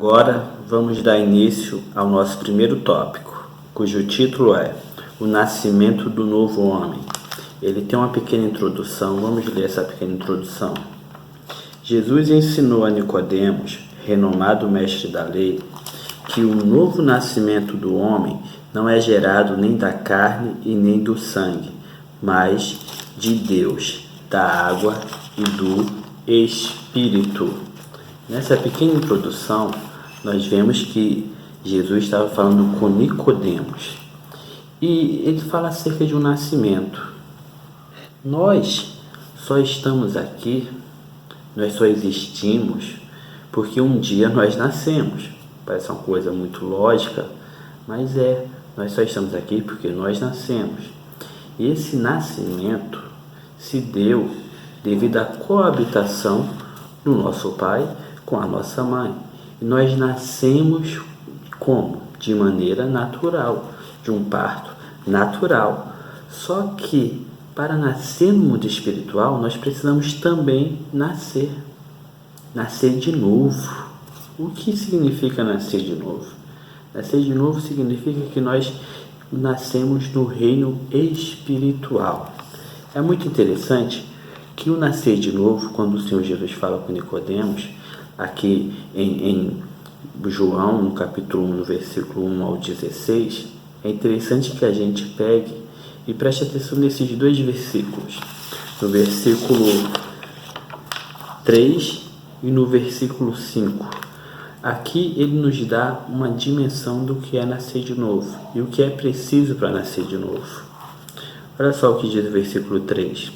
Agora vamos dar início ao nosso primeiro tópico, cujo título é O Nascimento do Novo Homem. Ele tem uma pequena introdução, vamos ler essa pequena introdução. Jesus ensinou a Nicodemos, renomado mestre da lei, que o novo nascimento do homem não é gerado nem da carne e nem do sangue, mas de Deus, da água e do Espírito. Nessa pequena introdução, nós vemos que Jesus estava falando com Nicodemos e ele fala acerca de um nascimento. Nós só estamos aqui, nós só existimos porque um dia nós nascemos. Parece uma coisa muito lógica, mas nós só estamos aqui porque nós nascemos. E esse nascimento se deu devido à coabitação do nosso pai com a nossa mãe. E nós nascemos como? De maneira natural, de um parto natural. Só que para nascer no mundo espiritual, nós precisamos também nascer de novo. O que significa nascer de novo? Nascer de novo significa que nós nascemos no reino espiritual. É muito interessante que o nascer de novo, quando o Senhor Jesus fala com Nicodemos, aqui em João, no capítulo 1, no versículo 1 ao 16, é interessante que a gente pegue e preste atenção nesses dois versículos. No versículo 3 e no versículo 5. Aqui ele nos dá uma dimensão do que é nascer de novo e o que é preciso para nascer de novo. Olha só o que diz o versículo 3.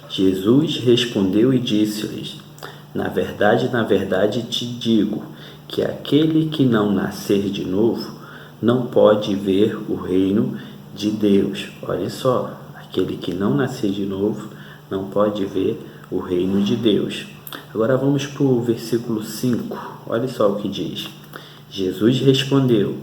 Jesus respondeu e disse-lhes: na verdade te digo que aquele que não nascer de novo não pode ver o reino de Deus. Olha só, aquele que não nascer de novo não pode ver o reino de Deus. Agora vamos para o versículo 5. Olha só o que diz. Jesus respondeu: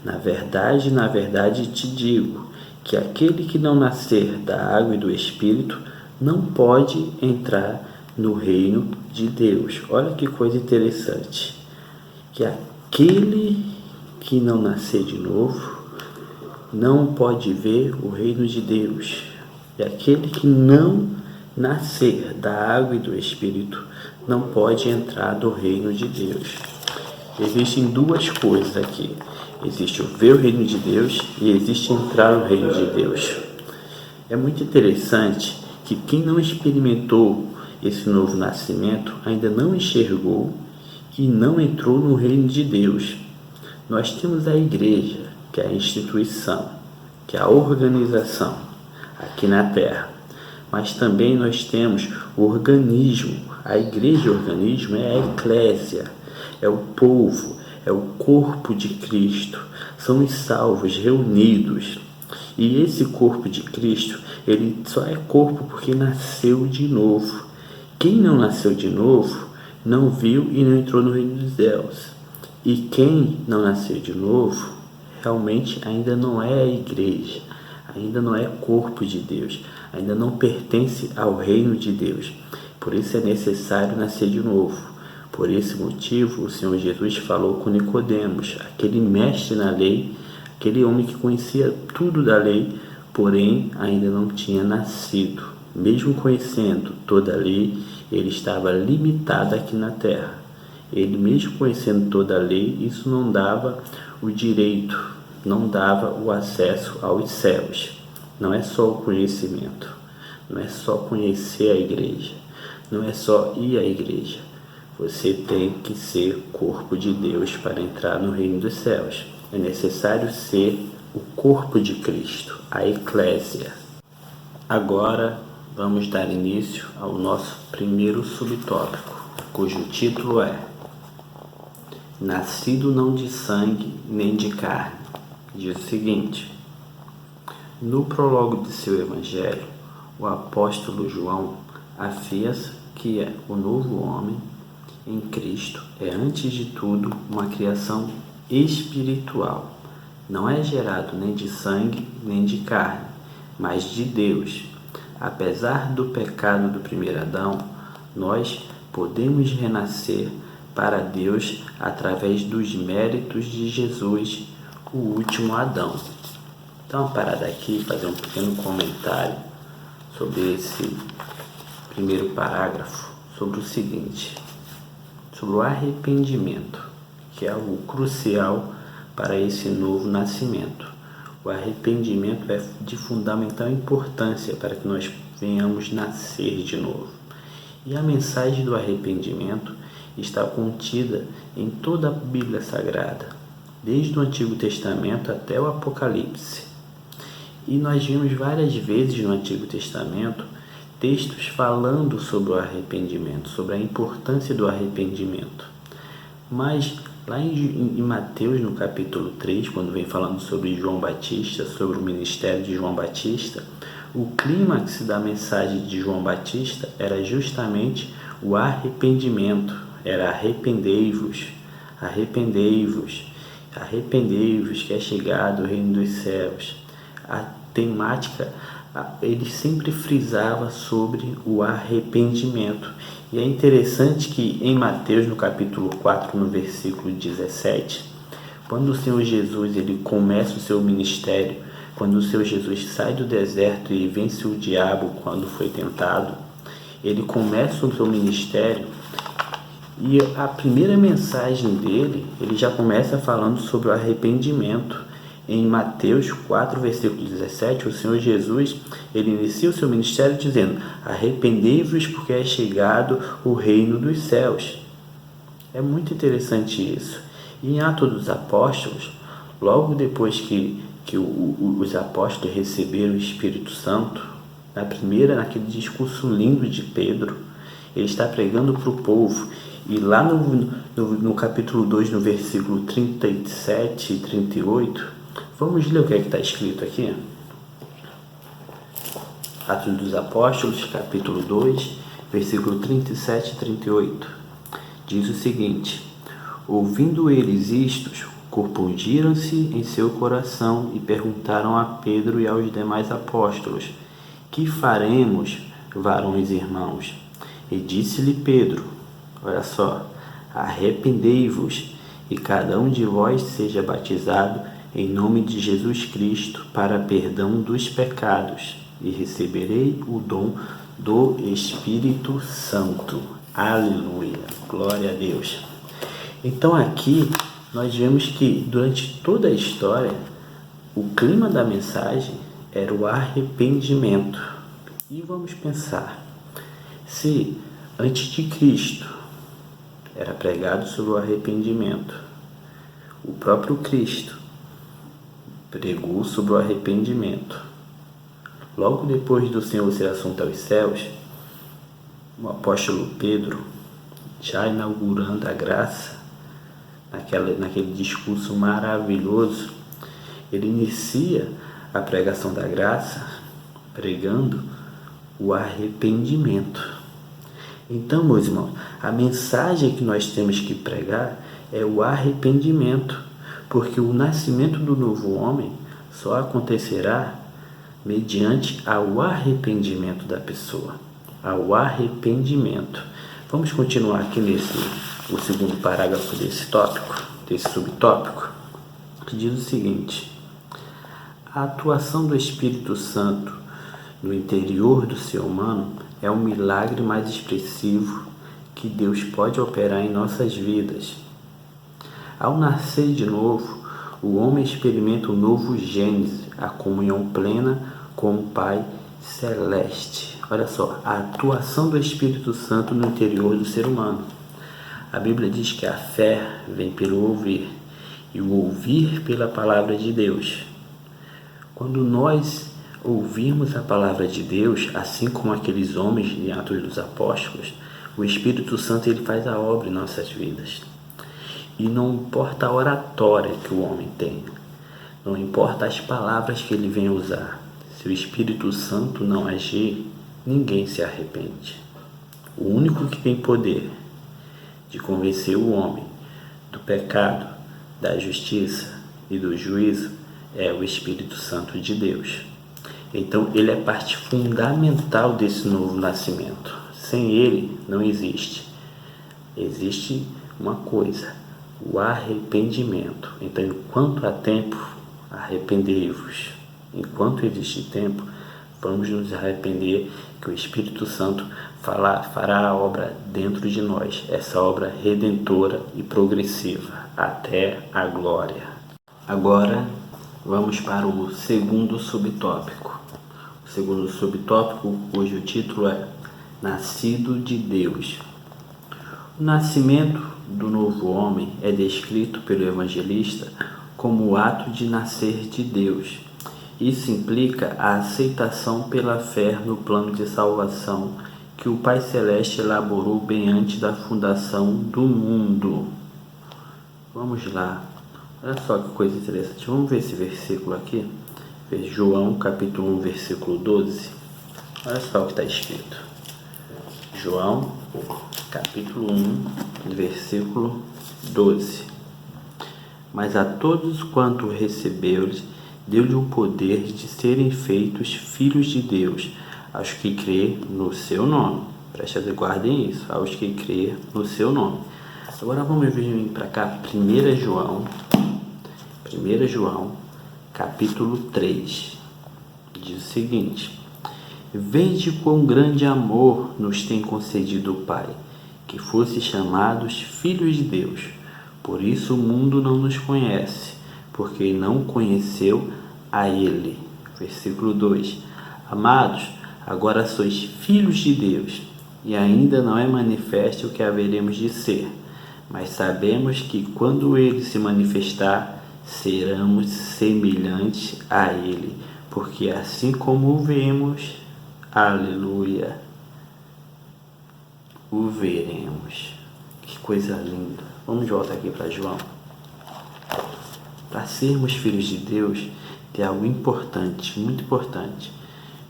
na verdade te digo que aquele que não nascer da água e do Espírito não pode entrar no reino de Deus. Olha que coisa interessante. Que aquele que não nascer de novo não pode ver o reino de Deus. E aquele que não nascer da água e do Espírito não pode entrar no reino de Deus. Existem duas coisas aqui. Existe o ver o reino de Deus e existe entrar no reino de Deus. É muito interessante que quem não experimentou esse novo nascimento ainda não enxergou e não entrou no reino de Deus. Nós temos a igreja, que é a instituição, que é a organização aqui na terra. Mas também nós temos o organismo. A igreja organismo é a eclésia, é o povo, é o corpo de Cristo. São os salvos reunidos. E esse corpo de Cristo, ele só é corpo porque nasceu de novo. Quem não nasceu de novo, não viu e não entrou no reino dos céus. E quem não nasceu de novo, realmente ainda não é a igreja, ainda não é corpo de Deus, ainda não pertence ao reino de Deus. Por isso é necessário nascer de novo. Por esse motivo, o Senhor Jesus falou com Nicodemos, aquele mestre na lei, aquele homem que conhecia tudo da lei, porém ainda não tinha nascido. Mesmo conhecendo toda a lei, ele estava limitado aqui na terra. Ele, mesmo conhecendo toda a lei, isso não dava o direito, não dava o acesso aos céus. Não é só o conhecimento, não é só conhecer a igreja, não é só ir à igreja. Você tem que ser corpo de Deus para entrar no reino dos céus. É necessário ser o corpo de Cristo, a eclésia. Agora vamos dar início ao nosso primeiro subtópico, cujo título é Nascido não de sangue nem de carne. Diz o seguinte: no prólogo de seu evangelho, o apóstolo João afirma que o novo homem em Cristo é, antes de tudo, uma criação espiritual. Não é gerado nem de sangue nem de carne, mas de Deus. Apesar do pecado do primeiro Adão, nós podemos renascer para Deus através dos méritos de Jesus, o último Adão. Então, uma parada aqui, fazer um pequeno comentário sobre esse primeiro parágrafo, sobre o seguinte, sobre o arrependimento, que é algo crucial para esse novo nascimento. O arrependimento é de fundamental importância para que nós venhamos nascer de novo. E a mensagem do arrependimento está contida em toda a Bíblia Sagrada, desde o Antigo Testamento até o Apocalipse. E nós vimos várias vezes no Antigo Testamento textos falando sobre o arrependimento, sobre a importância do arrependimento. Mas lá em Mateus, no capítulo 3, quando vem falando sobre João Batista, sobre o ministério de João Batista, o clímax da mensagem de João Batista era justamente o arrependimento. Era arrependei-vos, arrependei-vos, arrependei-vos que é chegado o reino dos céus. A temática, ele sempre frisava sobre o arrependimento. E é interessante que em Mateus, no capítulo 4, no versículo 17, quando o Senhor Jesus ele começa o seu ministério, quando o Senhor Jesus sai do deserto e vence o diabo quando foi tentado, ele começa o seu ministério e a primeira mensagem dele, ele já começa falando sobre o arrependimento. Em Mateus 4, versículo 17, o Senhor Jesus, ele inicia o seu ministério dizendo: arrependei-vos porque é chegado o reino dos céus. É muito interessante isso. E em Atos dos Apóstolos, logo depois que os apóstolos receberam o Espírito Santo, naquele discurso lindo de Pedro, ele está pregando para o povo. E lá no capítulo 2, no versículo 37 e 38, vamos ler o que é que está escrito aqui? Atos dos Apóstolos, capítulo 2, versículo 37 e 38. Diz o seguinte: ouvindo eles isto, compungiram-se em seu coração e perguntaram a Pedro e aos demais apóstolos: que faremos, varões irmãos? E disse-lhe Pedro, olha só, arrependei-vos e cada um de vós seja batizado em nome de Jesus Cristo para perdão dos pecados e receberei o dom do Espírito Santo. Aleluia, glória a Deus. Então aqui nós vemos que durante toda a história o clima da mensagem era o arrependimento. E vamos pensar, se antes de Cristo era pregado sobre o arrependimento, o próprio Cristo pregou sobre o arrependimento, logo depois do Senhor ser assunto aos céus, o apóstolo Pedro, já inaugurando a graça, naquele discurso maravilhoso, ele inicia a pregação da graça pregando o arrependimento. Então, meus irmãos, a mensagem que nós temos que pregar é o arrependimento, porque o nascimento do novo homem só acontecerá mediante ao arrependimento da pessoa, ao arrependimento. Vamos continuar aqui o segundo parágrafo desse tópico, desse subtópico, que diz o seguinte: a atuação do Espírito Santo no interior do ser humano é um milagre mais expressivo que Deus pode operar em nossas vidas. Ao nascer de novo, o homem experimenta um novo gênese, a comunhão plena com o Pai Celeste. Olha só, a atuação do Espírito Santo no interior do ser humano. A Bíblia diz que a fé vem pelo ouvir, e o ouvir pela palavra de Deus. Quando nós ouvirmos a palavra de Deus, assim como aqueles homens em Atos dos Apóstolos, o Espírito Santo ele faz a obra em nossas vidas. E não importa a oratória que o homem tem, não importa as palavras que ele vem usar, se o Espírito Santo não agir, ninguém se arrepende. O único que tem poder de convencer o homem do pecado, da justiça e do juízo é o Espírito Santo de Deus. Então ele é parte fundamental desse novo nascimento. Sem ele não existe. Existe uma coisa: o arrependimento. Então, enquanto há tempo, arrependei-vos. Enquanto existe tempo, vamos nos arrepender, que o Espírito Santo fará a obra dentro de nós, essa obra redentora e progressiva, até a glória. Agora, vamos para o segundo subtópico. O segundo subtópico, cujo título é Nascido de Deus. O nascimento do novo homem é descrito pelo evangelista como o ato de nascer de Deus. Isso implica a aceitação pela fé no plano de salvação que o Pai Celeste elaborou bem antes da fundação do mundo. Vamos lá. Olha só que coisa interessante. Vamos ver esse versículo aqui. João capítulo 1, versículo 12. Olha só o que está escrito. João capítulo 1, versículo 12. Mas a todos quanto recebeu, deu-lhe o poder de serem feitos filhos de Deus, aos que crê no seu nome. Preste atenção, guardem isso, aos que crê no seu nome. Agora vamos vir para cá, 1 João, capítulo 3, diz o seguinte: Vede quão grande amor nos tem concedido o Pai, que fosse chamados filhos de Deus. Por isso o mundo não nos conhece, porque não conheceu a Ele. Versículo 2: Amados, agora sois filhos de Deus, e ainda não é manifesto o que haveremos de ser, mas sabemos que quando Ele se manifestar, seremos semelhantes a Ele, porque assim como o vemos, aleluia, o veremos. Que coisa linda. Vamos voltar aqui para João. Para sermos filhos de Deus, tem algo importante, muito importante.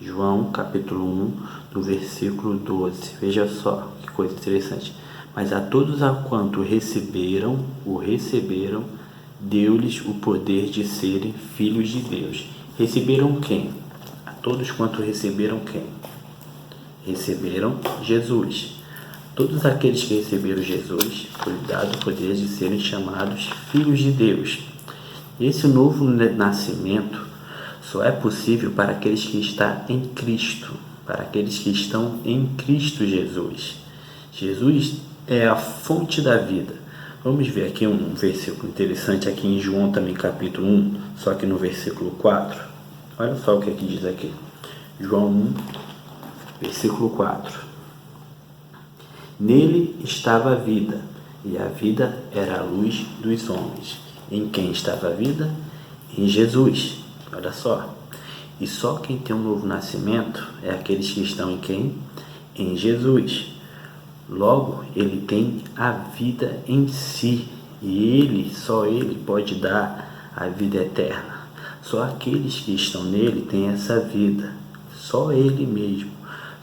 João capítulo 1, no versículo 12. Veja só que coisa interessante. Mas a todos a quanto receberam, deu-lhes o poder de serem filhos de Deus. Receberam quem? A todos quanto receberam quem? Receberam Jesus. Todos aqueles que receberam Jesus, foi dado o poder de serem chamados filhos de Deus. Esse novo nascimento só é possível para aqueles que estão em Cristo, para aqueles que estão em Cristo Jesus. Jesus é a fonte da vida. Vamos ver aqui um versículo interessante aqui em João também capítulo 1, só que no versículo 4. Olha só o que diz aqui. João 1, versículo 4. Nele estava a vida, e a vida era a luz dos homens. Em quem estava a vida? Em Jesus. Olha só. E só quem tem um novo nascimento é aqueles que estão em quem? Em Jesus. Logo, ele tem a vida em si, e só ele pode dar a vida eterna. Só aqueles que estão nele têm essa vida. Só ele mesmo.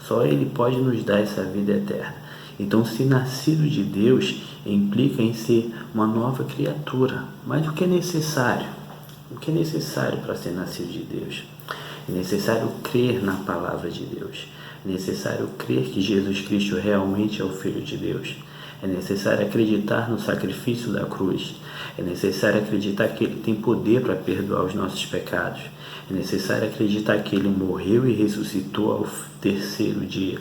Só ele pode nos dar essa vida eterna. Então, ser nascido de Deus implica em ser uma nova criatura. Mas o que é necessário? O que é necessário para ser nascido de Deus? É necessário crer na palavra de Deus. É necessário crer que Jesus Cristo realmente é o Filho de Deus. É necessário acreditar no sacrifício da cruz. É necessário acreditar que Ele tem poder para perdoar os nossos pecados. É necessário acreditar que Ele morreu e ressuscitou ao terceiro dia.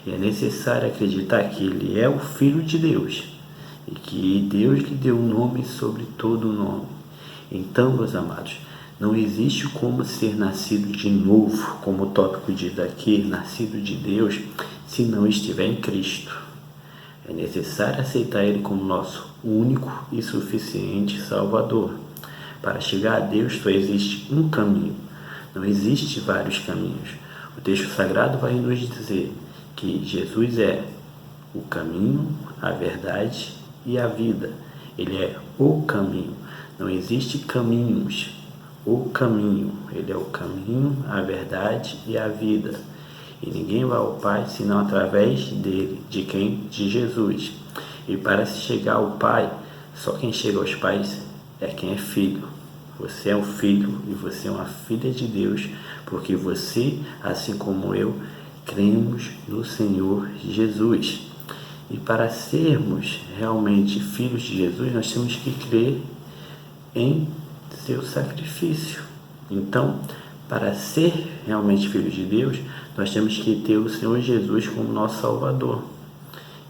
E é necessário acreditar que Ele é o Filho de Deus e que Deus lhe deu um nome sobre todo o nome. Então, meus amados, não existe como ser nascido de novo, como o tópico diz aqui, nascido de Deus, se não estiver em Cristo. É necessário aceitar Ele como nosso único e suficiente Salvador. Para chegar a Deus só existe um caminho, não existe vários caminhos. O texto sagrado vai nos dizer que Jesus é o caminho, a verdade e a vida. Ele é o caminho. Não existe caminhos. O caminho. Ele é o caminho, a verdade e a vida. E ninguém vai ao Pai senão através dele. De quem? De Jesus. E para se chegar ao Pai, só quem chega aos pais é quem é filho. Você é um filho e você é uma filha de Deus, porque você, assim como eu, cremos no Senhor Jesus. E para sermos realmente filhos de Jesus, nós temos que crer em seu sacrifício. Então, para ser realmente filhos de Deus, nós temos que ter o Senhor Jesus como nosso Salvador.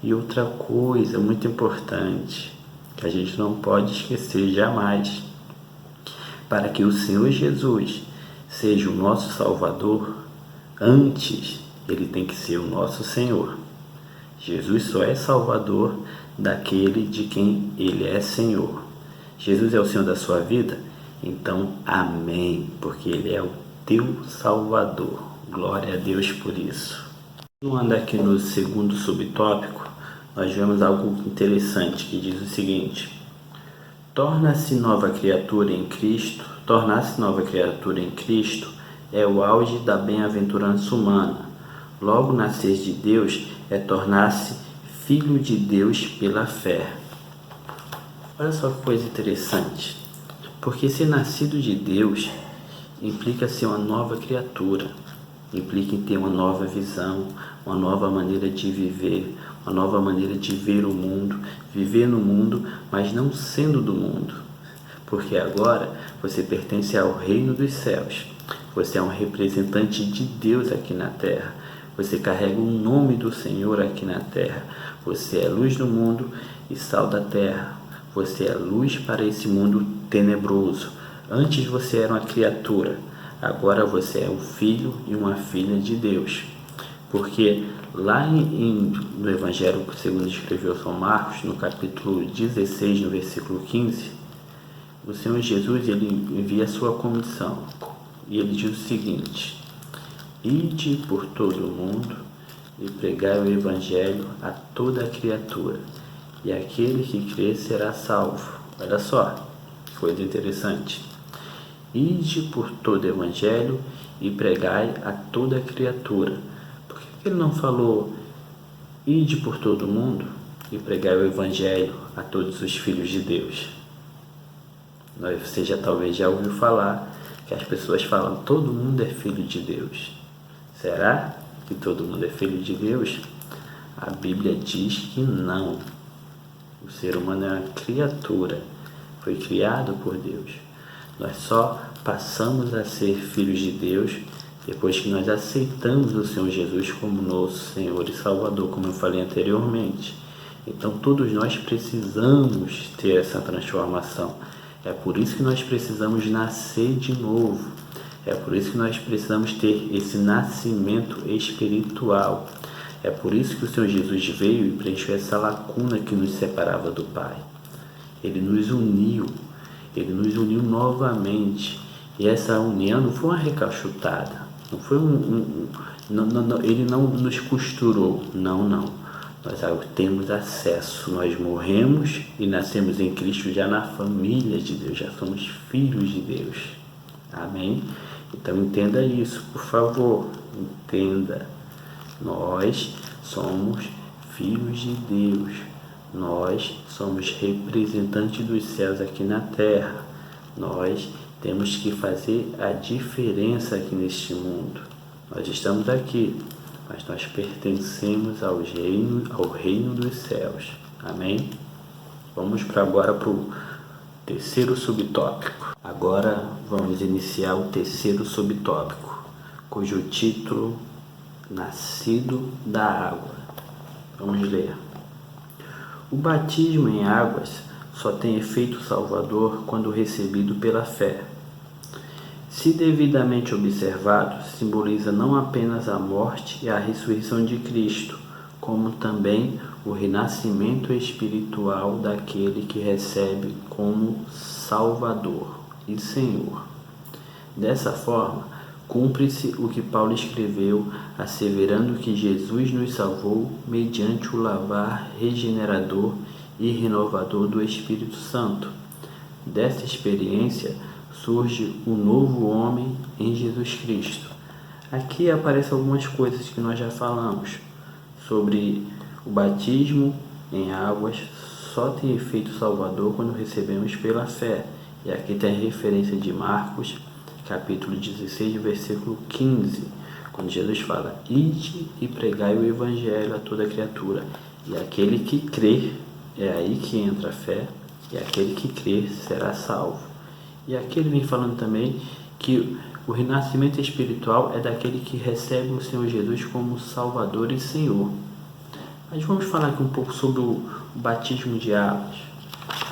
E outra coisa muito importante, que a gente não pode esquecer jamais, para que o Senhor Jesus seja o nosso Salvador, antes ele tem que ser o nosso Senhor. Jesus só é Salvador daquele de quem ele é Senhor. Jesus é o Senhor da sua vida? Então, amém, porque ele é o teu Salvador. Glória a Deus por isso. Continuando aqui no segundo subtópico, nós vemos algo interessante que diz o seguinte: torna-se nova criatura em Cristo. Tornar-se nova criatura em Cristo é o auge da bem-aventurança humana. Logo, nascer de Deus é tornar-se filho de Deus pela fé. Olha só que coisa interessante, porque ser nascido de Deus implica ser uma nova criatura, implica em ter uma nova visão, uma nova maneira de viver, uma nova maneira de ver o mundo, viver no mundo, mas não sendo do mundo, porque agora você pertence ao reino dos céus, você é um representante de Deus aqui na terra, você carrega o nome do Senhor aqui na terra, você é luz do mundo e sal da terra, você é luz para esse mundo tenebroso. Antes você era uma criatura, agora você é um filho e uma filha de Deus. Porque lá no Evangelho segundo escreveu São Marcos, no capítulo 16, no versículo 15, o Senhor Jesus ele envia a sua comissão e ele diz o seguinte: ide por todo o mundo e pregai o Evangelho a toda a criatura, e aquele que crer será salvo. Olha só, que coisa interessante. Ide por todo o Evangelho e pregai a toda a criatura. Por que ele não falou ide por todo o mundo e pregai o Evangelho a todos os filhos de Deus? Você talvez já ouviu falar que as pessoas falam todo mundo é filho de Deus. Será que todo mundo é filho de Deus? A Bíblia diz que não. O ser humano é uma criatura, foi criado por Deus. Nós só passamos a ser filhos de Deus depois que nós aceitamos o Senhor Jesus como nosso Senhor e Salvador, como eu falei anteriormente. Então todos nós precisamos ter essa transformação. É por isso que nós precisamos nascer de novo. É por isso que nós precisamos ter esse nascimento espiritual. É por isso que o Senhor Jesus veio e preencheu essa lacuna que nos separava do Pai. Ele nos uniu novamente. E essa união não foi uma recachutada, não foi ele não nos costurou, não. Nós temos acesso, nós morremos e nascemos em Cristo já na família de Deus, já somos filhos de Deus. Amém? Então entenda isso, por favor, entenda. Nós somos filhos de Deus, nós somos representantes dos céus aqui na terra, nós temos que fazer a diferença aqui neste mundo. Nós estamos aqui, mas nós pertencemos ao reino dos céus. Amém? Vamos agora para o terceiro subtópico. Agora vamos iniciar o terceiro subtópico, cujo título Nascido da água. Vamos ler. O batismo em águas só tem efeito salvador quando recebido pela fé. Se devidamente observado, simboliza não apenas a morte e a ressurreição de Cristo, como também o renascimento espiritual daquele que recebe como Salvador e Senhor. Dessa forma, cumpre-se o que Paulo escreveu, asseverando que Jesus nos salvou mediante o lavar regenerador e renovador do Espírito Santo. Dessa experiência surge o novo homem em Jesus Cristo. Aqui aparecem algumas coisas que nós já falamos sobre o batismo em águas, só tem efeito salvador quando recebemos pela fé. E aqui tem a referência de Marcos, capítulo 16, versículo 15, quando Jesus fala: ide e pregai o Evangelho a toda criatura. E aquele que crê, é aí que entra a fé, e aquele que crê será salvo. E aqui ele vem falando também que o renascimento espiritual é daquele que recebe o Senhor Jesus como Salvador e Senhor. Mas vamos falar aqui um pouco sobre o batismo de águas.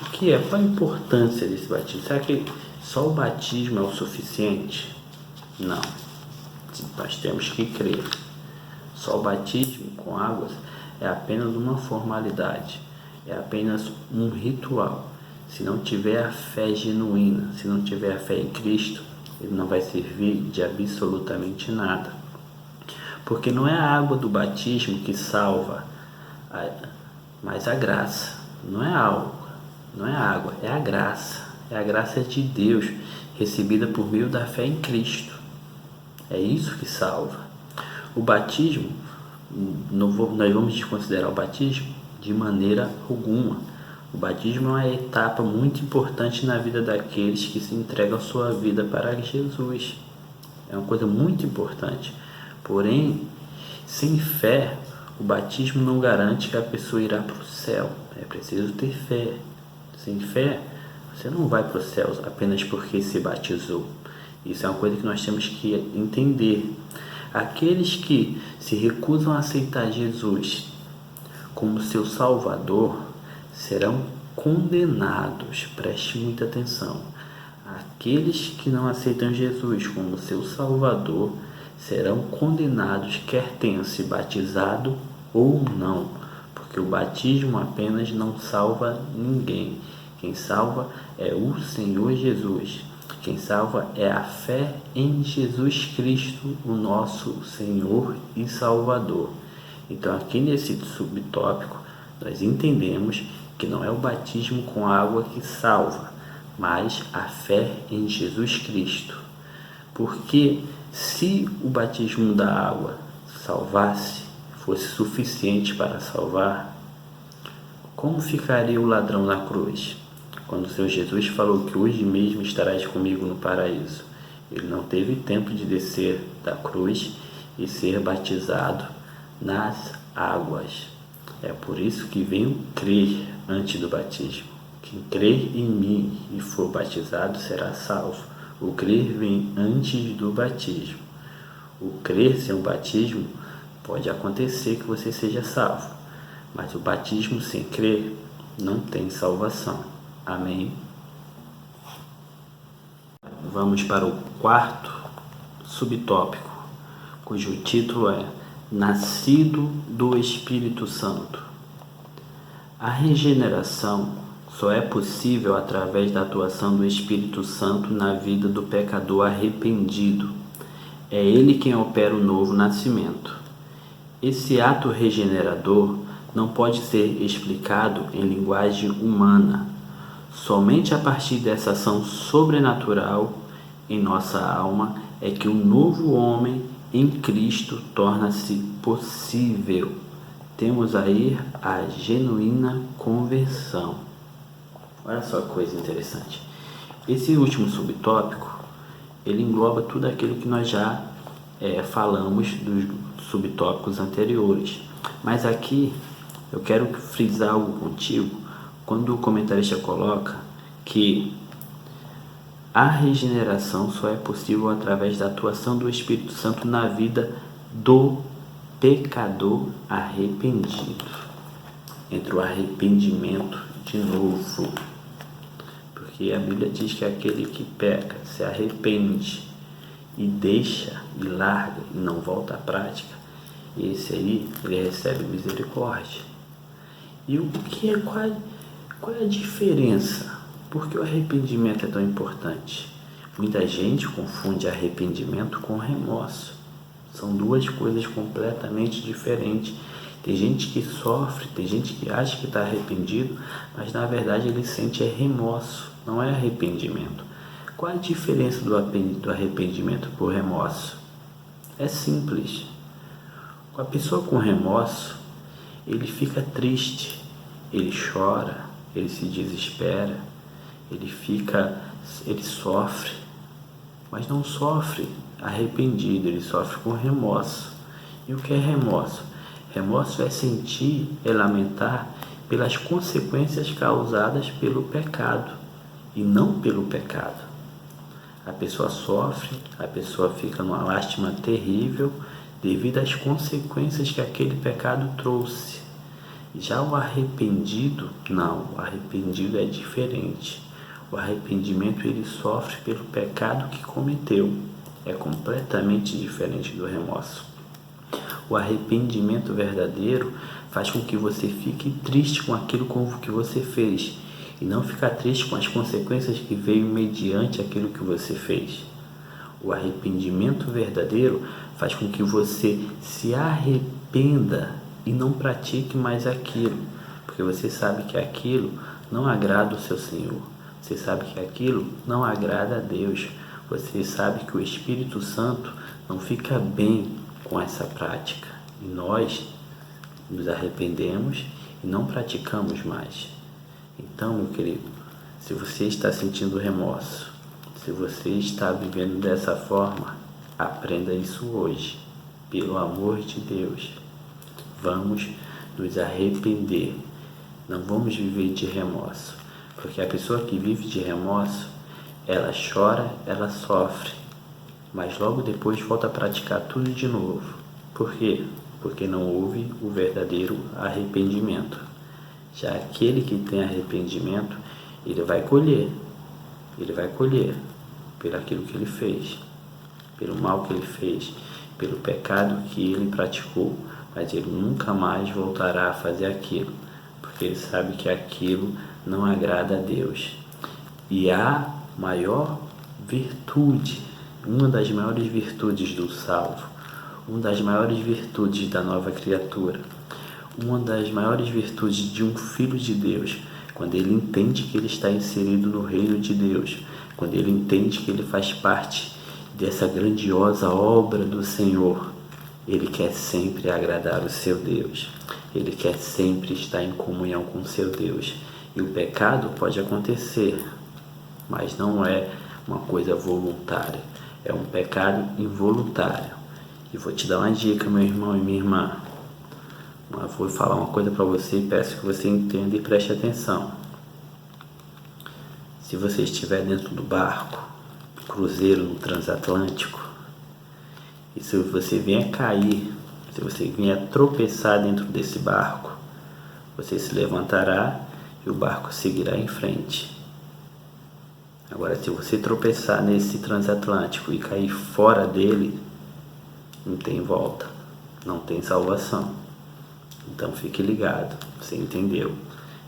O que é? Qual a importância desse batismo? Será que só o batismo é o suficiente? Não. Nós temos que crer. Só o batismo com águas é apenas uma formalidade, é apenas um ritual. Se não tiver a fé genuína, se não tiver a fé em Cristo, ele não vai servir de absolutamente nada. Porque não é a água do batismo que salva, mas a graça. Não é a água, é a graça. É a graça de Deus, recebida por meio da fé em Cristo. É isso que salva. O batismo, nós vamos desconsiderar o batismo de maneira alguma. O batismo é uma etapa muito importante na vida daqueles que se entregam a sua vida para Jesus. É uma coisa muito importante. Porém, sem fé, o batismo não garante que a pessoa irá para o céu. É preciso ter fé. Sem fé, você não vai para o céu apenas porque se batizou. Isso é uma coisa que nós temos que entender. Aqueles que se recusam a aceitar Jesus como seu Salvador serão condenados. Preste muita atenção. Aqueles que não aceitam Jesus como seu Salvador serão condenados, quer tenham se batizado ou não, porque o batismo apenas não salva ninguém. Quem salva é o Senhor Jesus. Quem salva é a fé em Jesus Cristo, o nosso Senhor e Salvador. Então, aqui nesse subtópico, nós entendemos que não é o batismo com água que salva, mas a fé em Jesus Cristo. Porque se o batismo da água salvasse, fosse suficiente para salvar, como ficaria o ladrão na cruz? Quando o Senhor Jesus falou que hoje mesmo estarás comigo no paraíso, ele não teve tempo de descer da cruz e ser batizado nas águas. É por isso que venho crer antes do batismo. Quem crer em mim e for batizado será salvo. O crer vem antes do batismo. O crer sem o batismo pode acontecer que você seja salvo, mas o batismo sem crer não tem salvação. Amém? Vamos para o quarto subtópico, cujo título é Nascido do Espírito Santo. A regeneração só é possível através da atuação do Espírito Santo na vida do pecador arrependido. É ele quem opera o novo nascimento. Esse ato regenerador não pode ser explicado em linguagem humana. Somente a partir dessa ação sobrenatural em nossa alma é que o novo homem em Cristo torna-se possível. Temos aí a genuína conversão. Olha só que coisa interessante. Esse último subtópico, ele engloba tudo aquilo que nós já falamos dos subtópicos anteriores. Mas aqui eu quero frisar algo contigo. Quando o comentarista coloca que a regeneração só é possível através da atuação do Espírito Santo na vida do pecador arrependido. Entre o arrependimento de novo, porque a Bíblia diz que aquele que peca, se arrepende e deixa e larga e não volta à prática, esse aí ele recebe misericórdia. E o que é qual é a diferença? Por que o arrependimento é tão importante? Muita gente confunde arrependimento com remorso. São duas coisas completamente diferentes. Tem gente que sofre, tem gente que acha que está arrependido, mas na verdade ele sente remorso, não é arrependimento. Qual a diferença do arrependimento por remorso? É simples. Com a pessoa com remorso, ele fica triste, ele chora, ele se desespera, ele sofre, mas não sofre arrependido, ele sofre com remorso. E o que é remorso? Remorso é sentir, é lamentar pelas consequências causadas pelo pecado e não pelo pecado. A pessoa sofre, a pessoa fica numa lástima terrível devido às consequências que aquele pecado trouxe. Já o arrependido, não, o arrependido é diferente. O arrependimento ele sofre pelo pecado que cometeu. É completamente diferente do remorso. O arrependimento verdadeiro faz com que você fique triste com aquilo que você fez e não ficar triste com as consequências que veio mediante aquilo que você fez. O arrependimento verdadeiro faz com que você se arrependa e não pratique mais aquilo, porque você sabe que aquilo não agrada o seu Senhor. Você sabe que aquilo não agrada a Deus. Você sabe que o Espírito Santo não fica bem com essa prática. E nós nos arrependemos e não praticamos mais. Então, meu querido, se você está sentindo remorso, se você está vivendo dessa forma, aprenda isso hoje. Pelo amor de Deus, vamos nos arrepender. Não vamos viver de remorso. Porque a pessoa que vive de remorso, ela chora, ela sofre, mas logo depois volta a praticar tudo de novo. Por quê? Porque não houve o verdadeiro arrependimento. Já aquele que tem arrependimento, ele vai colher pelo aquilo que ele fez, pelo mal que ele fez, pelo pecado que ele praticou, mas ele nunca mais voltará a fazer aquilo, porque ele sabe que aquilo não agrada a Deus. E a maior virtude, uma das maiores virtudes do salvo, uma das maiores virtudes da nova criatura, uma das maiores virtudes de um filho de Deus, quando ele entende que ele está inserido no reino de Deus, quando ele entende que ele faz parte dessa grandiosa obra do Senhor, ele quer sempre agradar o seu Deus, ele quer sempre estar em comunhão com o seu Deus. E o pecado pode acontecer, mas não é uma coisa voluntária, é um pecado involuntário. E vou te dar uma dica, meu irmão e minha irmã. Eu vou falar uma coisa para você e peço que você entenda e preste atenção. Se você estiver dentro do barco, cruzeiro no transatlântico, e se você vier cair, se você vier tropeçar dentro desse barco, você se levantará e o barco seguirá em frente. Agora, se você tropeçar nesse transatlântico e cair fora dele, não tem volta, não tem salvação. Então fique ligado, você entendeu?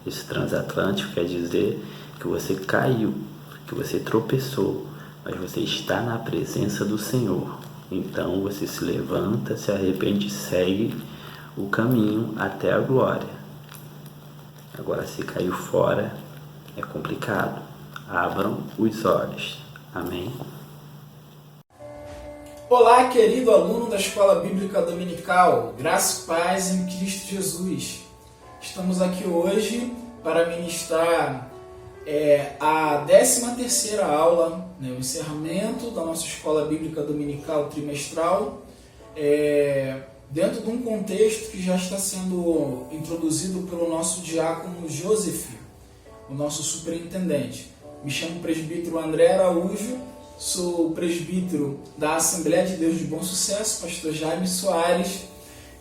Esse transatlântico quer dizer que você caiu, que você tropeçou, mas você está na presença do Senhor. Então você se levanta, se arrepende e segue o caminho até a glória. Agora, se caiu fora, é complicado. Abram os olhos. Amém? Olá, querido aluno da Escola Bíblica Dominical, graça e paz em Cristo Jesus. Estamos aqui hoje para ministrar a 13ª aula, o encerramento da nossa Escola Bíblica Dominical trimestral, dentro de um contexto que já está sendo introduzido pelo nosso diácono Joseph, o nosso superintendente. Me chamo presbítero André Araújo, sou presbítero da Assembleia de Deus de Bom Sucesso, pastor Jaime Soares,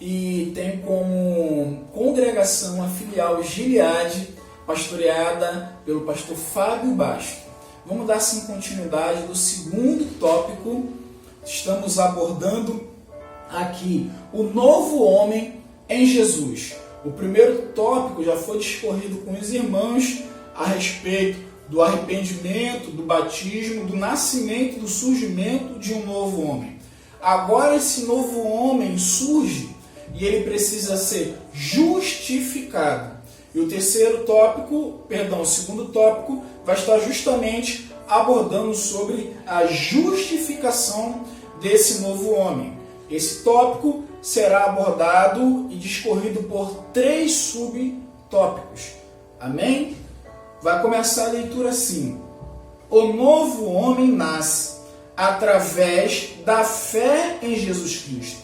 e tenho como congregação a filial Gileade, pastoreada pelo pastor Fábio Basto. Vamos dar sim continuidade do segundo tópico. Estamos abordando aqui o novo homem em Jesus. O primeiro tópico já foi discorrido com os irmãos a respeito do arrependimento, do batismo, do nascimento, do surgimento de um novo homem. Agora esse novo homem surge e ele precisa ser justificado. E o segundo tópico vai estar justamente abordando sobre a justificação desse novo homem. Esse tópico será abordado e discorrido por 3 subtópicos. Amém? Vai começar a leitura assim: o novo homem nasce através da fé em Jesus Cristo.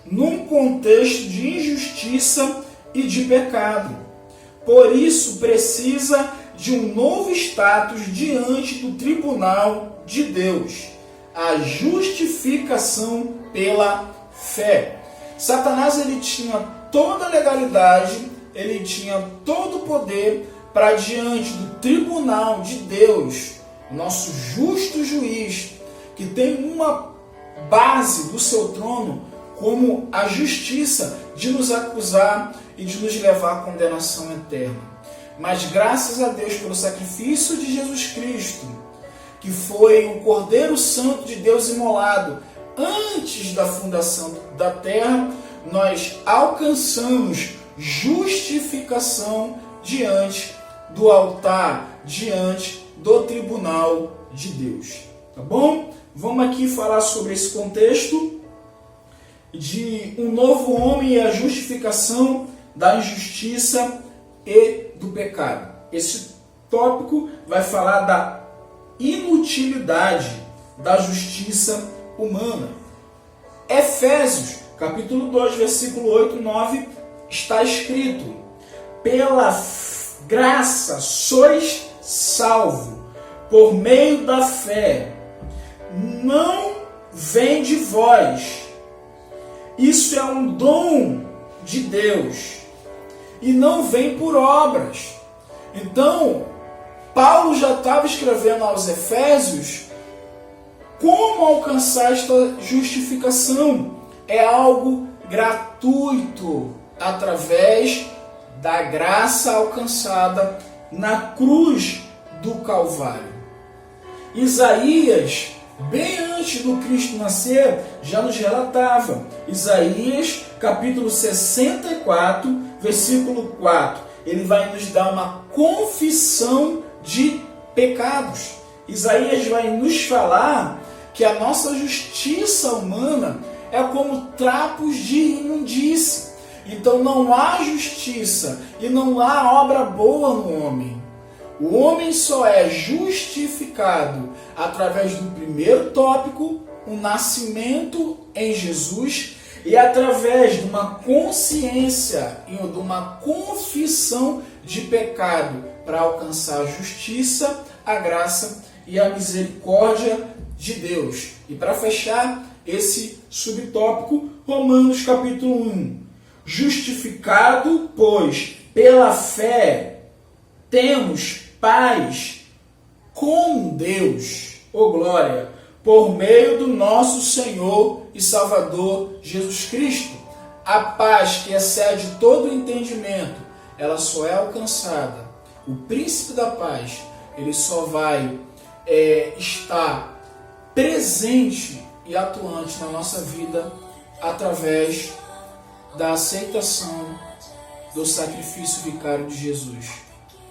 num contexto de injustiça e de pecado. Por isso, precisa de um novo status diante do tribunal de Deus, a justificação pela fé. Satanás ele tinha toda a legalidade, ele tinha todo o poder para diante do tribunal de Deus, nosso justo juiz, que tem uma base do seu trono como a justiça de nos acusar e de nos levar à condenação eterna. Mas graças a Deus pelo sacrifício de Jesus Cristo, que foi o Cordeiro Santo de Deus imolado antes da fundação da terra, nós alcançamos justificação diante do altar, diante do tribunal de Deus. Tá bom? Vamos aqui falar sobre esse contexto de um novo homem e a justificação da injustiça e do pecado. Esse tópico vai falar da inutilidade da justiça humana. Efésios, capítulo 2, versículo 8 e 9, está escrito: pela graça sois salvo, por meio da fé. Não vem de vós. Isso é um dom de Deus e não vem por obras. Então, Paulo já estava escrevendo aos Efésios como alcançar esta justificação. É algo gratuito através da graça alcançada na cruz do Calvário. Isaías, bem antes do Cristo nascer, já nos relatava. Isaías, capítulo 64, versículo 4. Ele vai nos dar uma confissão de pecados. Isaías vai nos falar que a nossa justiça humana é como trapos de imundície. Então não há justiça e não há obra boa no homem. O homem só é justificado através do primeiro tópico, o nascimento em Jesus, e através de uma consciência e de uma confissão de pecado para alcançar a justiça, a graça e a misericórdia de Deus. E para fechar esse subtópico, Romanos capítulo 1. Justificado, pois, pela fé, temos paz com Deus, glória, por meio do nosso Senhor e Salvador Jesus Cristo. A paz que excede todo o entendimento, ela só é alcançada. O príncipe da paz, ele só vai estar presente e atuante na nossa vida através da aceitação do sacrifício vicário de Jesus.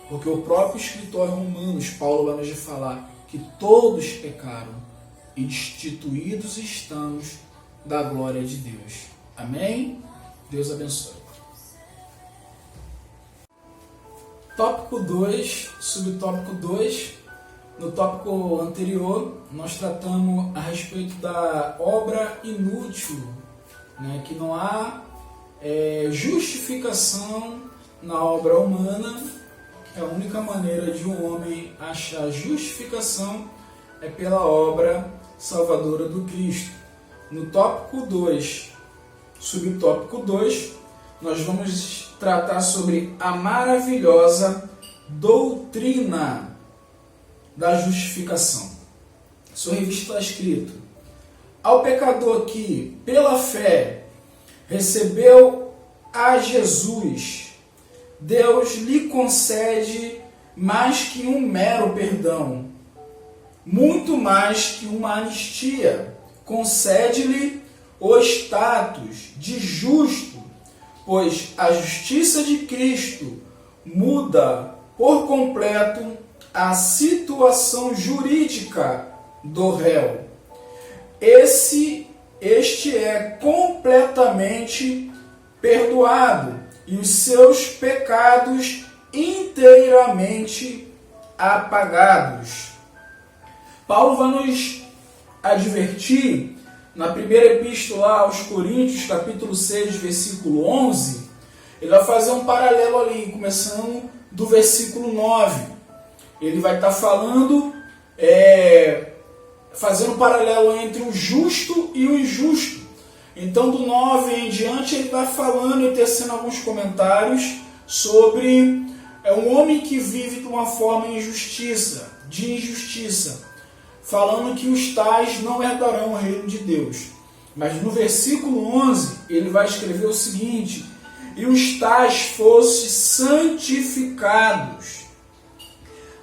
Porque o próprio escritor Romanos, Paulo vai nos falar que todos pecaram e destituídos estamos da glória de Deus. Amém? Deus abençoe. Tópico 2, subtópico 2. No tópico anterior, nós tratamos a respeito da obra inútil, né? Que não há justificação na obra humana. A única maneira de um homem achar justificação é pela obra salvadora do Cristo. No tópico 2, subtópico 2, nós vamos tratar sobre a maravilhosa doutrina da justificação. Sua revista está escrito: ao pecador que, pela fé, recebeu a Jesus, Deus lhe concede mais que um mero perdão, muito mais que uma anistia. Concede-lhe o status de justo, pois a justiça de Cristo muda por completo a situação jurídica do réu. Este é completamente perdoado e os seus pecados inteiramente apagados. Paulo vai nos advertir na primeira epístola aos Coríntios, capítulo 6, versículo 11, ele vai fazer um paralelo ali, começando do versículo 9. Ele vai estar falando, fazendo um paralelo entre o justo e o injusto. Então, do 9 em diante, ele vai falando e tecendo alguns comentários sobre um homem que vive de uma forma de injustiça, falando que os tais não herdarão o reino de Deus. Mas no versículo 11, ele vai escrever o seguinte: e os tais fossem santificados,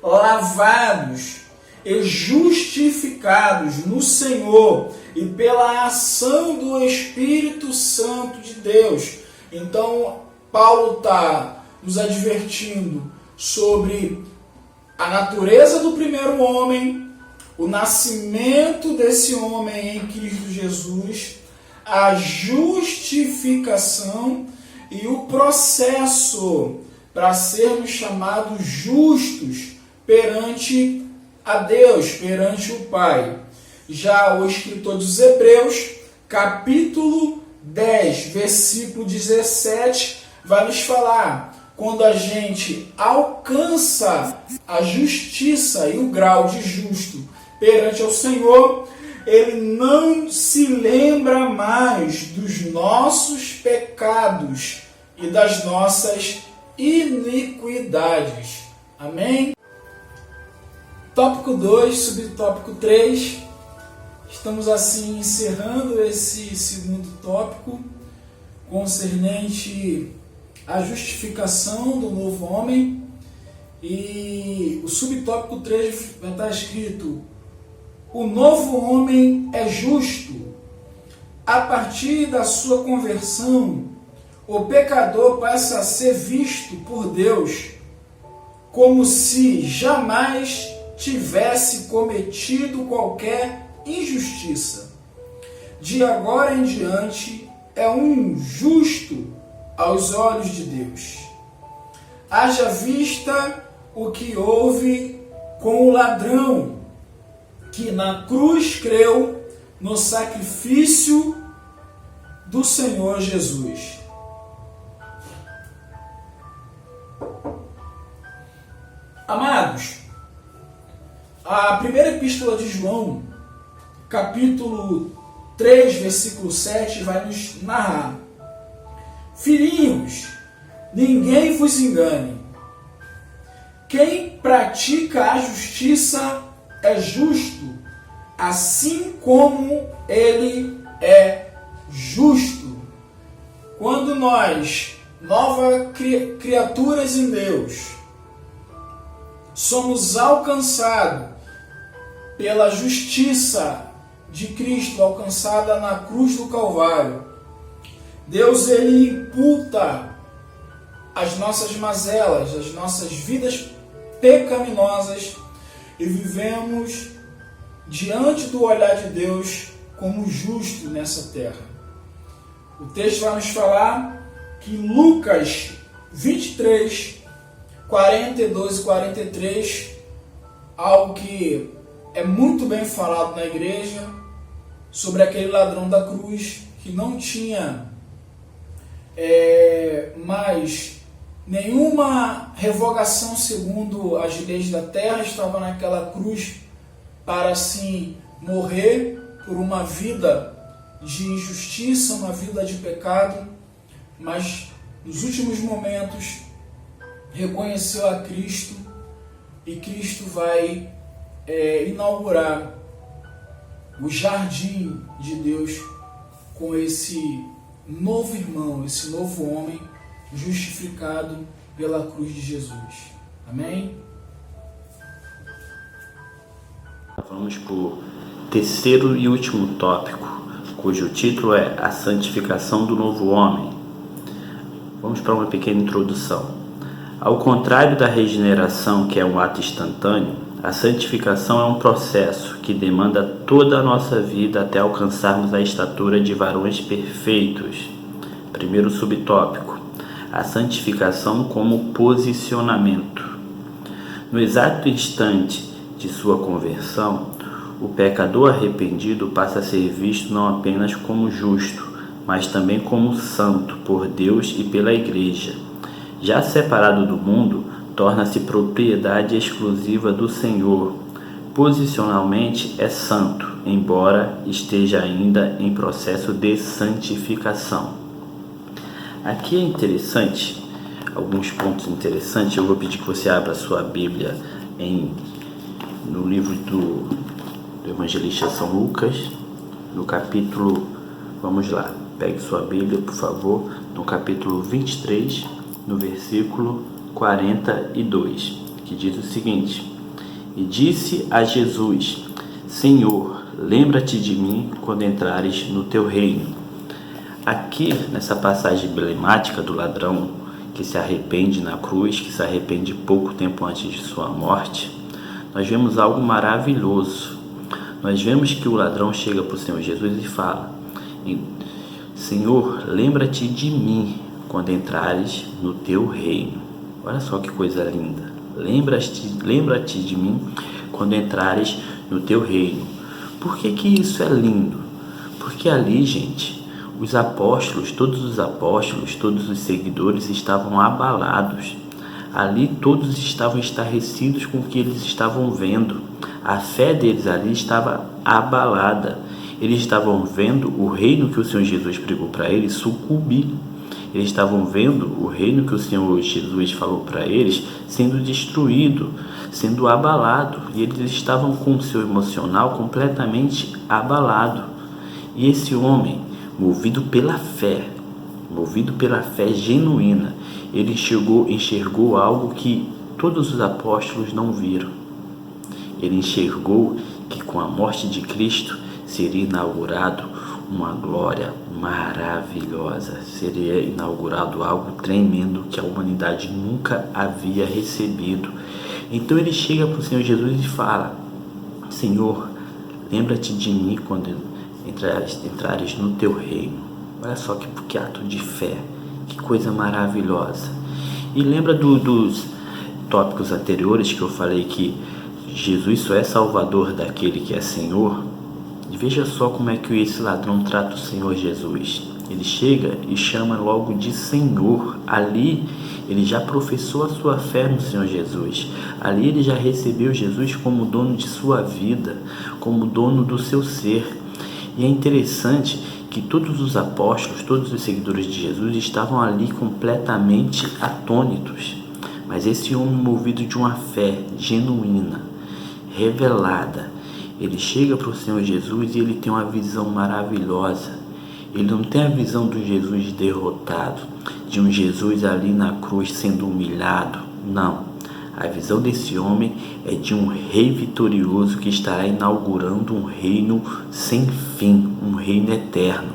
lavados e justificados no Senhor e pela ação do Espírito Santo de Deus. Então, Paulo está nos advertindo sobre a natureza do primeiro homem, o nascimento desse homem em Cristo Jesus, a justificação e o processo para sermos chamados justos perante a Deus, perante o Pai. Já o escritor dos Hebreus, capítulo 10, versículo 17, vai nos falar: quando a gente alcança a justiça e o grau de justo perante ao Senhor, Ele não se lembra mais dos nossos pecados e das nossas iniquidades. Amém? Tópico 2, subtópico 3. Estamos assim encerrando esse segundo tópico concernente à justificação do novo homem. E o subtópico 3 vai estar escrito: o novo homem é justo. A partir da sua conversão, o pecador passa a ser visto por Deus como se jamais tivesse cometido qualquer injustiça. De agora em diante, é um justo aos olhos de Deus. Haja vista o que houve com o ladrão, que na cruz creu no sacrifício do Senhor Jesus. Amados, a primeira epístola de João, capítulo 3, versículo 7, vai nos narrar: filhinhos, ninguém vos engane. Quem pratica a justiça é justo, assim como ele é justo. Quando nós, novas criaturas em Deus, somos alcançados pela justiça de Cristo alcançada na cruz do Calvário, Deus ele imputa as nossas mazelas, as nossas vidas pecaminosas, e vivemos diante do olhar de Deus como justo nessa terra. O texto vai nos falar que Lucas 23, 42 e 43, algo que é muito bem falado na igreja, sobre aquele ladrão da cruz que não tinha mais nenhuma revogação segundo as leis da terra, estava naquela cruz para assim morrer por uma vida de injustiça, uma vida de pecado, mas nos últimos momentos reconheceu a Cristo, e Cristo vai inaugurar o jardim de Deus com esse novo irmão, esse novo homem justificado pela cruz de Jesus. Amém? Vamos para o terceiro e último tópico, cujo título é a santificação do novo homem. Vamos para uma pequena introdução. Ao contrário da regeneração, que é um ato instantâneo, a santificação é um processo que demanda toda a nossa vida até alcançarmos a estatura de varões perfeitos. Primeiro subtópico: a santificação como posicionamento. No exato instante de sua conversão, o pecador arrependido passa a ser visto não apenas como justo, mas também como santo por Deus e pela Igreja. Já separado do mundo, torna-se propriedade exclusiva do Senhor. Posicionalmente é santo, embora esteja ainda em processo de santificação. Aqui é interessante, alguns pontos interessantes. Eu vou pedir que você abra a sua Bíblia no livro do evangelista São Lucas, no capítulo, vamos lá, pegue sua Bíblia, por favor, no capítulo 23, no versículo 42, que diz o seguinte: E disse a Jesus: Senhor, lembra-te de mim quando entrares no teu reino. Aqui, nessa passagem emblemática do ladrão que se arrepende na cruz, que se arrepende pouco tempo antes de sua morte, nós vemos algo maravilhoso. Nós vemos que o ladrão chega para o Senhor Jesus e fala: Senhor, lembra-te de mim quando entrares no teu reino. Olha só que coisa linda. Lembra-te de mim quando entrares no teu reino. Por que isso é lindo? Porque ali, gente, os apóstolos, todos os seguidores estavam abalados. Ali todos estavam estarrecidos com o que eles estavam vendo. A fé deles ali estava abalada. Eles estavam vendo o reino que o Senhor Jesus pregou para eles sucumbir. Eles estavam vendo o reino que o Senhor Jesus falou para eles sendo destruído, sendo abalado. E eles estavam com o seu emocional completamente abalado. E esse homem, movido pela fé genuína, ele enxergou algo que todos os apóstolos não viram. Ele enxergou que com a morte de Cristo seria inaugurado uma glória maravilhosa, seria inaugurado algo tremendo que a humanidade nunca havia recebido. Então ele chega para o Senhor Jesus e fala: Senhor, lembra-te de mim quando entrares no teu reino. Olha só que ato de fé, que coisa maravilhosa. E lembra dos tópicos anteriores que eu falei que Jesus só é salvador daquele que é Senhor? E veja só como é que esse ladrão trata o Senhor Jesus. Ele chega e chama logo de Senhor. Ali ele já professou a sua fé no Senhor Jesus. Ali ele já recebeu Jesus como dono de sua vida, como dono do seu ser. E é interessante que todos os apóstolos, todos os seguidores de Jesus estavam ali completamente atônitos. Mas esse homem, movido de uma fé genuína, revelada, ele chega para o Senhor Jesus e ele tem uma visão maravilhosa. Ele não tem a visão do Jesus derrotado, de um Jesus ali na cruz sendo humilhado. Não. A visão desse homem é de um rei vitorioso que estará inaugurando um reino sem fim, um reino eterno.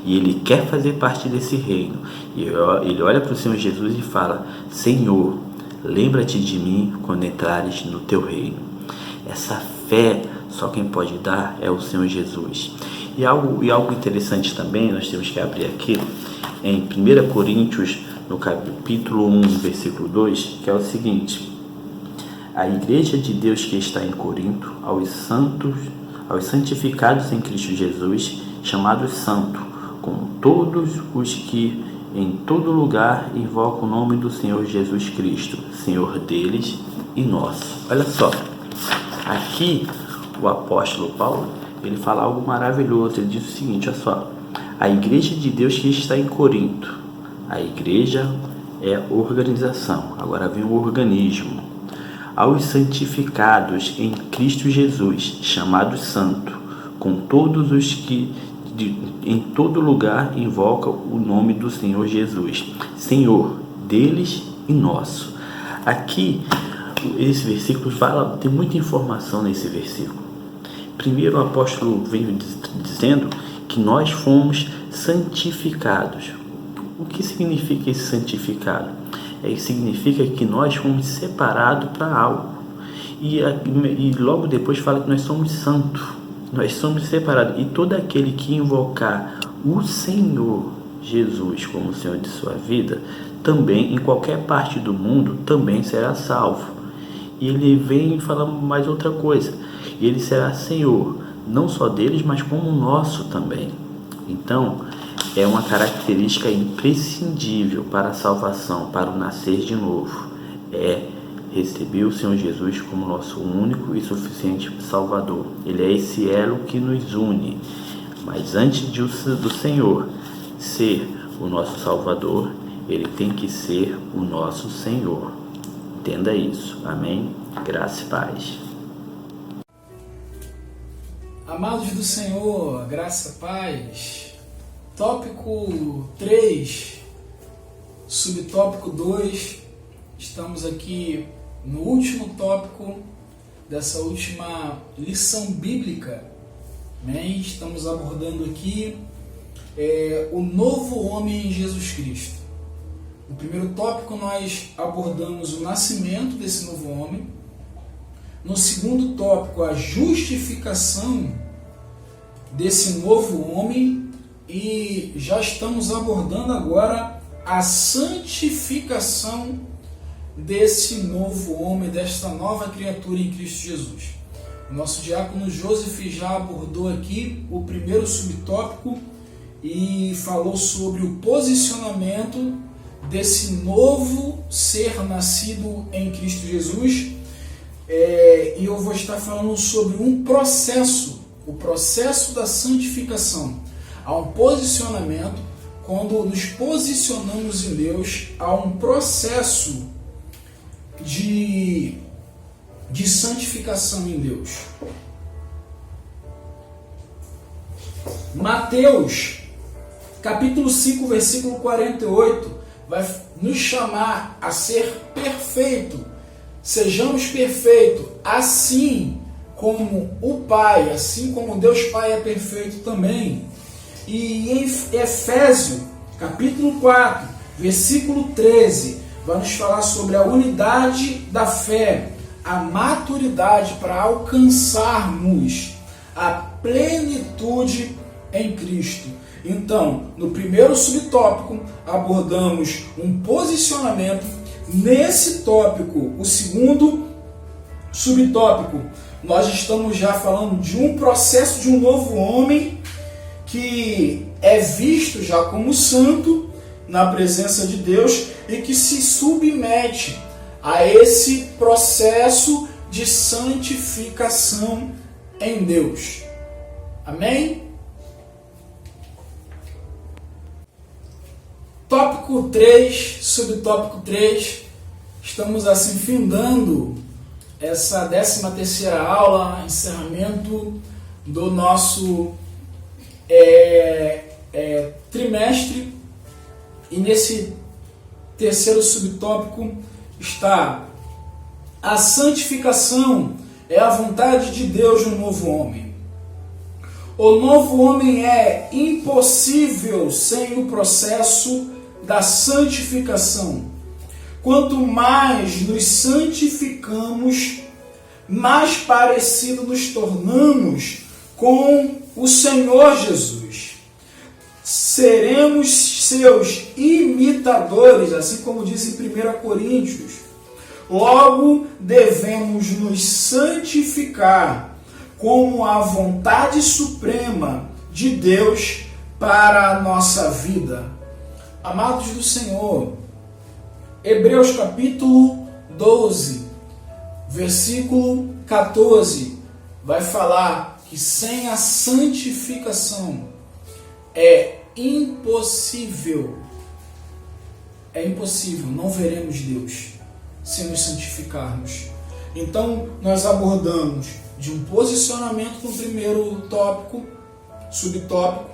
E ele quer fazer parte desse reino. E ele olha para o Senhor Jesus e fala: Senhor, lembra-te de mim quando entrares no teu reino. Essa fé só quem pode dar é o Senhor Jesus. E algo interessante também, nós temos que abrir aqui em 1 Coríntios, no capítulo 1, versículo 2, que é o seguinte: a igreja de Deus que está em Corinto, aos santificados em Cristo Jesus, chamados santos, como todos os que em todo lugar invocam o nome do Senhor Jesus Cristo, Senhor deles e nosso. Olha só, aqui o apóstolo Paulo, ele fala algo maravilhoso. Ele diz o seguinte, olha só: a igreja de Deus que está em Corinto. A igreja é organização, agora vem o organismo. Aos santificados em Cristo Jesus, chamados santo, com todos os que em todo lugar invocam o nome do Senhor Jesus, Senhor deles e nosso. Aqui, esse versículo fala, tem muita informação nesse versículo. Primeiro, o apóstolo vem dizendo que nós fomos santificados. O que significa esse santificado? Significa que nós fomos separados para algo. E logo depois fala que nós somos santos. Nós somos separados. E todo aquele que invocar o Senhor Jesus como o Senhor de sua vida, também, em qualquer parte do mundo, também será salvo. E ele vem falando mais outra coisa. e Ele será Senhor, não só deles, mas como nosso também. Então, é uma característica imprescindível para a salvação, para o nascer de novo. É receber o Senhor Jesus como nosso único e suficiente Salvador. Ele é esse elo que nos une. Mas antes do Senhor ser o nosso Salvador, Ele tem que ser o nosso Senhor. Entenda isso. Amém? Graça e paz. Amados do Senhor, graça e paz. Tópico 3, subtópico 2. Estamos aqui no último tópico dessa última lição bíblica. Amém? Estamos abordando aqui o novo homem em Jesus Cristo. No primeiro tópico nós abordamos o nascimento desse novo homem. No segundo tópico, a justificação desse novo homem. E já estamos abordando agora a santificação desse novo homem, desta nova criatura em Cristo Jesus. O nosso diácono Joseph já abordou aqui o primeiro subtópico e falou sobre o posicionamento desse novo ser nascido em Cristo Jesus. E eu vou estar falando sobre um processo, o processo da santificação. Há um posicionamento, quando nos posicionamos em Deus, há um processo de santificação em Deus. Mateus, capítulo 5, versículo 48, vai nos chamar a ser perfeito. Sejamos perfeitos, assim como o Pai, assim como Deus Pai é perfeito também. E em Efésios, capítulo 4, versículo 13, vai nos falar sobre a unidade da fé, a maturidade para alcançarmos a plenitude em Cristo. Então, no primeiro subtópico, abordamos um posicionamento. Nesse tópico, o segundo subtópico, nós estamos já falando de um processo de um novo homem que é visto já como santo na presença de Deus e que se submete a esse processo de santificação em Deus. Amém? Tópico 3, subtópico 3, estamos assim findando essa 13ª aula, encerramento do nosso trimestre, e nesse terceiro subtópico está a santificação é a vontade de Deus no novo homem. O novo homem é impossível sem o processo da santificação. Quanto mais nos santificamos, mais parecido nos tornamos com o Senhor Jesus. Seremos seus imitadores, assim como diz em 1 Coríntios. Logo, devemos nos santificar como a vontade suprema de Deus para a nossa vida. Amados do Senhor, Hebreus capítulo 12, versículo 14, vai falar que sem a santificação é impossível, não veremos Deus sem nos santificarmos. Então, nós abordamos de um posicionamento no primeiro tópico, subtópico,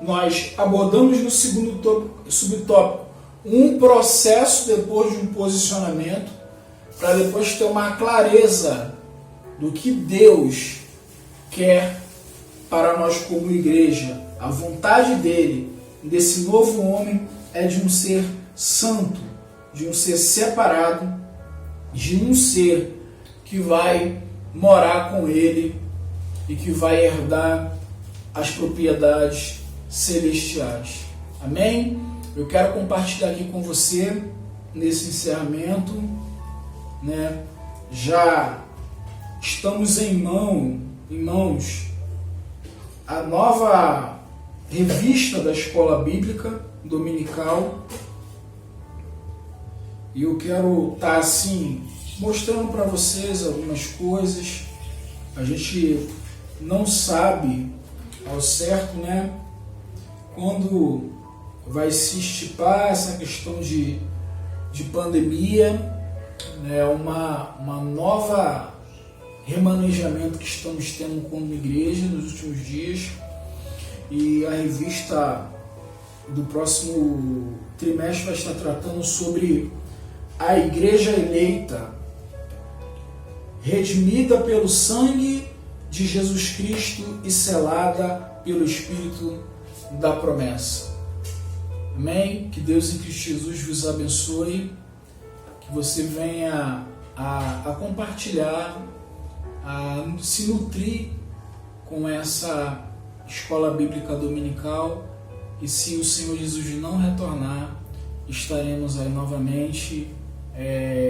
nós abordamos no segundo subtópico um processo depois de um posicionamento, para depois ter uma clareza do que Deus quer para nós como igreja. A vontade dele, desse novo homem, é de um ser santo, de um ser separado, de um ser que vai morar com ele e que vai herdar as propriedades celestiais. Amém? Eu quero compartilhar aqui com você, nesse encerramento, já estamos em mãos a nova revista da Escola Bíblica Dominical. E eu quero estar assim mostrando para vocês algumas coisas. A gente não sabe ao certo, né, quando vai se estipar essa questão de pandemia, né, uma nova remanejamento que estamos tendo como igreja nos últimos dias. E a revista do próximo trimestre vai estar tratando sobre a igreja eleita, redimida pelo sangue de Jesus Cristo e selada pelo Espírito da promessa. Amém? Que Deus em Cristo Jesus vos abençoe, que você venha a compartilhar, a se nutrir com essa escola bíblica dominical, e se o Senhor Jesus não retornar, estaremos aí novamente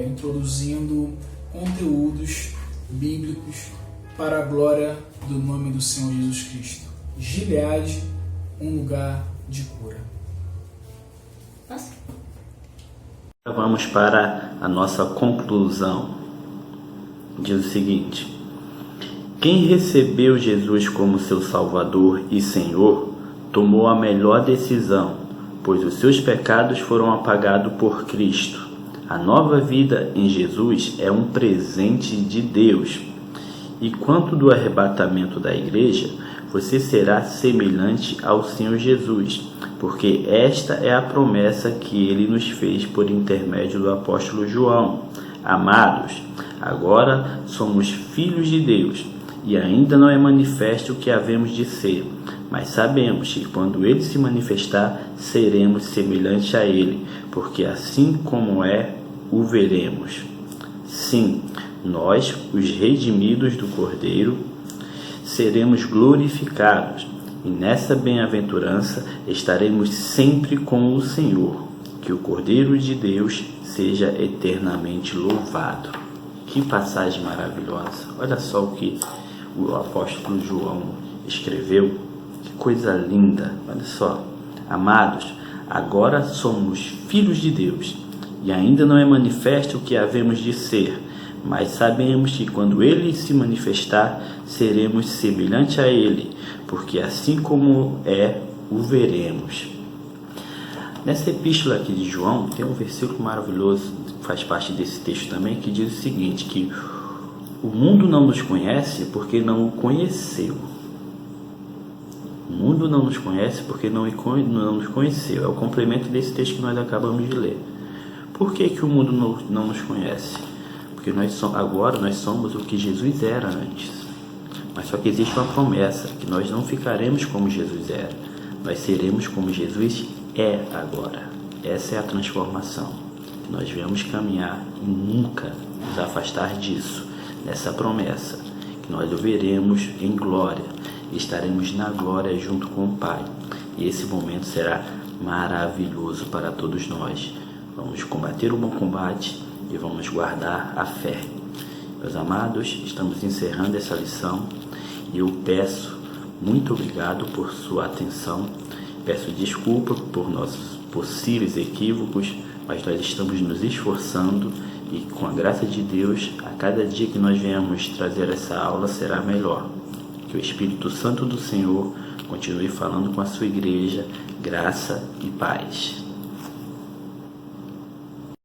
introduzindo conteúdos bíblicos para a glória do nome do Senhor Jesus Cristo. Gileade, um lugar de cura. Vamos para a nossa conclusão. Diz o seguinte: quem recebeu Jesus como seu Salvador e Senhor tomou a melhor decisão, pois os seus pecados foram apagados por Cristo. A nova vida em Jesus é um presente de Deus. E quanto do arrebatamento da igreja, você será semelhante ao Senhor Jesus, porque esta é a promessa que ele nos fez por intermédio do apóstolo João. Amados, agora somos filhos de Deus, e ainda não é manifesto o que havemos de ser, mas sabemos que quando ele se manifestar, seremos semelhantes a ele, porque assim como é, o veremos. Sim, nós, os redimidos do Cordeiro, seremos glorificados, e nessa bem-aventurança estaremos sempre com o Senhor. Que o Cordeiro de Deus seja eternamente louvado. Que passagem maravilhosa! Olha só o que o apóstolo João escreveu. Que coisa linda! Olha só. Amados, agora somos filhos de Deus, e ainda não é manifesto o que havemos de ser, mas sabemos que quando ele se manifestar, seremos semelhante a ele, porque assim como é, o veremos. Nessa epístola aqui de João, tem um versículo maravilhoso, que faz parte desse texto também, que diz o seguinte, que o mundo não nos conhece porque não o conheceu. O mundo não nos conhece porque não nos conheceu. É o complemento desse texto que nós acabamos de ler. Por que o mundo não nos conhece? Porque agora nós somos o que Jesus era antes. Mas só que existe uma promessa, que nós não ficaremos como Jesus era. Nós seremos como Jesus é agora. Essa é a transformação. Que nós viemos caminhar e nunca nos afastar disso, nessa promessa. Que nós o veremos em glória. E estaremos na glória junto com o Pai. E esse momento será maravilhoso para todos nós. Vamos combater o bom combate e vamos guardar a fé. Meus amados, estamos encerrando essa lição e eu peço muito obrigado por sua atenção. Peço desculpa por nossos possíveis equívocos, mas nós estamos nos esforçando e com a graça de Deus, a cada dia que nós venhamos trazer essa aula será melhor. Que o Espírito Santo do Senhor continue falando com a sua igreja, graça e paz.